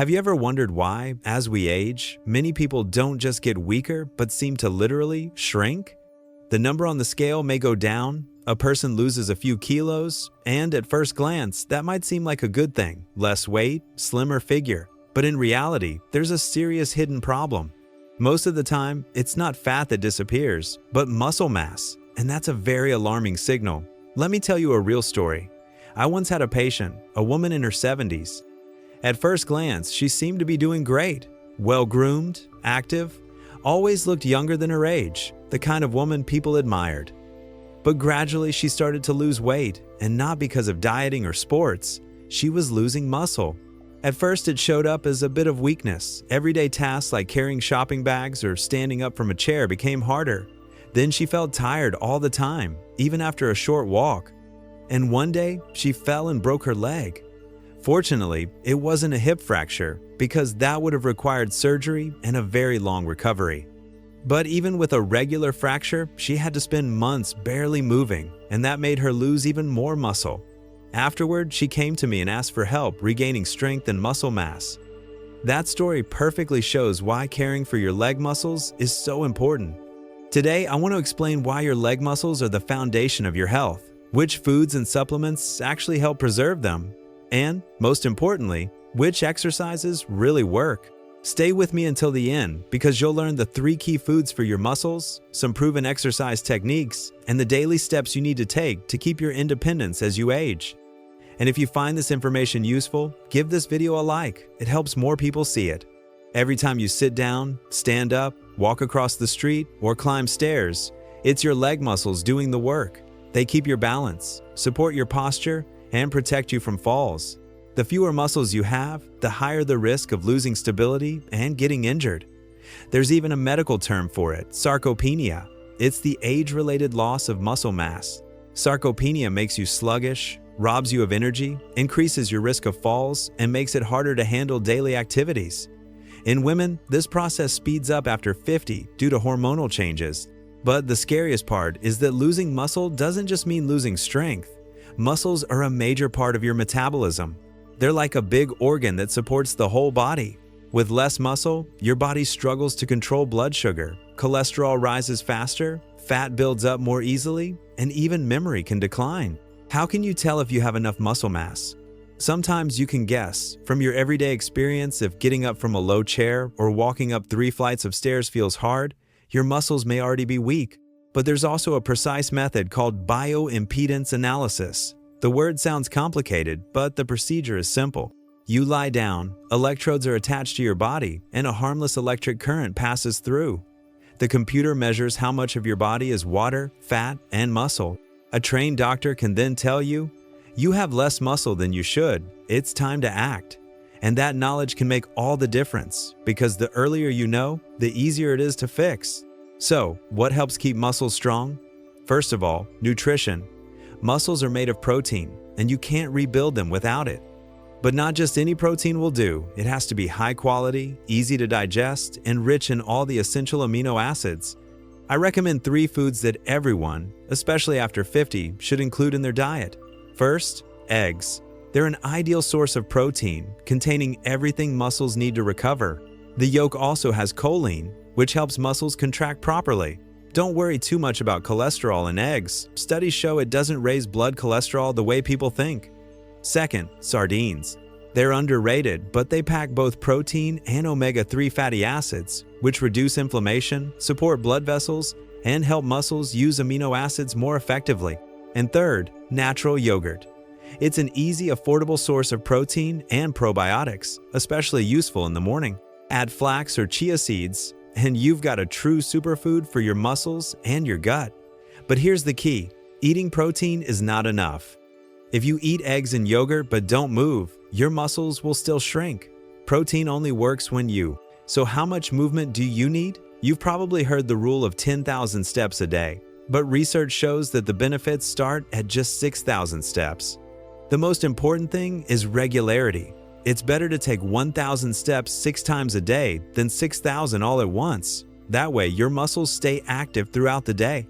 Have you ever wondered why, as we age, many people don't just get weaker but seem to literally shrink? The number on the scale may go down, a person loses a few kilos, and at first glance, that might seem like a good thing, less weight, slimmer figure. But in reality, there's a serious hidden problem. Most of the time, it's not fat that disappears, but muscle mass, and that's a very alarming signal. Let me tell you a real story. I once had a patient, a woman in her 70s. At first glance, she seemed to be doing great, well-groomed, active, always looked younger than her age, the kind of woman people admired. But gradually she started to lose weight, and not because of dieting or sports. She was losing muscle. At first it showed up as a bit of weakness. Everyday tasks like carrying shopping bags or standing up from a chair became harder. Then she felt tired all the time, even after a short walk. And one day, she fell and broke her leg. Fortunately, it wasn't a hip fracture, because that would have required surgery and a very long recovery. But even with a regular fracture, she had to spend months barely moving, and that made her lose even more muscle. Afterward, she came to me and asked for help regaining strength and muscle mass. That story perfectly shows why caring for your leg muscles is so important. Today, I want to explain why your leg muscles are the foundation of your health, which foods and supplements actually help preserve them, and, most importantly, which exercises really work. Stay with me until the end because you'll learn the 3 key foods for your muscles, some proven exercise techniques, and the daily steps you need to take to keep your independence as you age. And if you find this information useful, give this video a like. It helps more people see it. Every time you sit down, stand up, walk across the street, or climb stairs, it's your leg muscles doing the work. They keep your balance, support your posture, and protect you from falls. The fewer muscles you have, the higher the risk of losing stability and getting injured. There's even a medical term for it, sarcopenia. It's the age-related loss of muscle mass. Sarcopenia makes you sluggish, robs you of energy, increases your risk of falls, and makes it harder to handle daily activities. In women, this process speeds up after 50 due to hormonal changes. But the scariest part is that losing muscle doesn't just mean losing strength. Muscles are a major part of your metabolism. They're like a big organ that supports the whole body. With less muscle, your body struggles to control blood sugar, cholesterol rises faster, fat builds up more easily, and even memory can decline. How can you tell if you have enough muscle mass? Sometimes you can guess from your everyday experience. If getting up from a low chair or walking up 3 flights of stairs feels hard, your muscles may already be weak. But there's also a precise method called bioimpedance analysis. The word sounds complicated, but the procedure is simple. You lie down, electrodes are attached to your body, and a harmless electric current passes through. The computer measures how much of your body is water, fat, and muscle. A trained doctor can then tell you, you have less muscle than you should. It's time to act. And that knowledge can make all the difference, because the earlier you know, the easier it is to fix. So, what helps keep muscles strong? First of all, nutrition. Muscles are made of protein, and you can't rebuild them without it. But not just any protein will do. It has to be high quality, easy to digest, and rich in all the essential amino acids. I recommend 3 foods that everyone, especially after 50, should include in their diet. First, eggs. They're an ideal source of protein, containing everything muscles need to recover. The yolk also has choline, which helps muscles contract properly. Don't worry too much about cholesterol in eggs. Studies show it doesn't raise blood cholesterol the way people think. Second, sardines. They're underrated, but they pack both protein and omega-3 fatty acids, which reduce inflammation, support blood vessels, and help muscles use amino acids more effectively. And third, natural yogurt. It's an easy, affordable source of protein and probiotics, especially useful in the morning. Add flax or chia seeds, and you've got a true superfood for your muscles and your gut. But here's the key. Eating protein is not enough. If you eat eggs and yogurt but don't move, your muscles will still shrink. Protein only works when you. So how much movement do you need? You've probably heard the rule of 10,000 steps a day, but research shows that the benefits start at just 6,000 steps. The most important thing is regularity. It's better to take 1,000 steps 6 times a day than 6,000 all at once. That way, your muscles stay active throughout the day.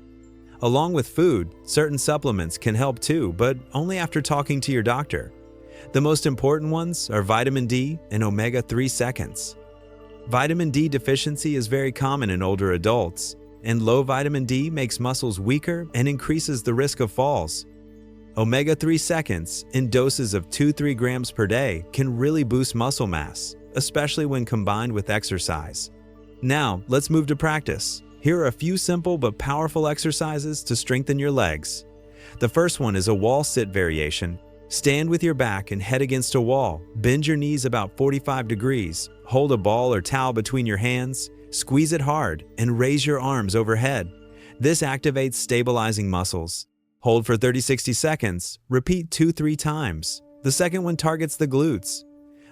Along with food, certain supplements can help too, but only after talking to your doctor. The most important ones are vitamin D and omega-3 seconds. Vitamin D deficiency is very common in older adults, and low vitamin D makes muscles weaker and increases the risk of falls. Omega-3 seconds in doses of 2-3 grams per day can really boost muscle mass, especially when combined with exercise. Now, let's move to practice. Here are a few simple but powerful exercises to strengthen your legs. The first one is a wall sit variation. Stand with your back and head against a wall. Bend your knees about 45 degrees. Hold a ball or towel between your hands. Squeeze it hard and raise your arms overhead. This activates stabilizing muscles. Hold for 30-60 seconds. Repeat 2-3 times. The second one targets the glutes.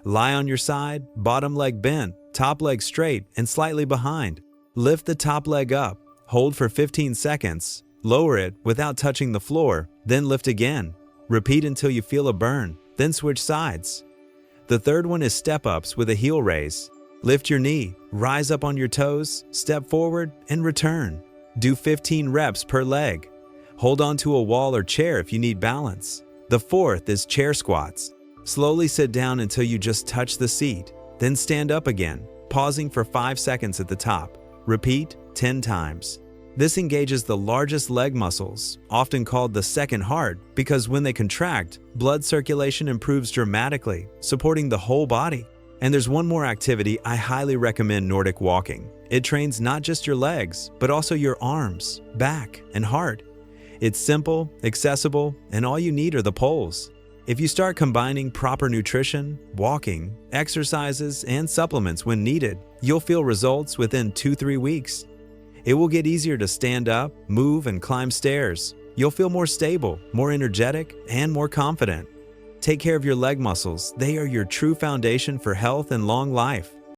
Lie on your side, bottom leg bent, top leg straight and slightly behind. Lift the top leg up. Hold for 15 seconds. Lower it without touching the floor, then lift again. Repeat until you feel a burn, then switch sides. The third one is step-ups with a heel raise. Lift your knee, rise up on your toes, step forward, and return. Do 15 reps per leg. Hold on to a wall or chair if you need balance. The fourth is chair squats. Slowly sit down until you just touch the seat, then stand up again, pausing for 5 seconds at the top. Repeat 10 times. This engages the largest leg muscles, often called the second heart, because when they contract, blood circulation improves dramatically, supporting the whole body. And there's one more activity I highly recommend: Nordic walking. It trains not just your legs, but also your arms, back, and heart. It's simple, accessible, and all you need are the poles. If you start combining proper nutrition, walking, exercises, and supplements when needed, you'll feel results within 2-3 weeks. It will get easier to stand up, move, and climb stairs. You'll feel more stable, more energetic, and more confident. Take care of your leg muscles. They are your true foundation for health and long life.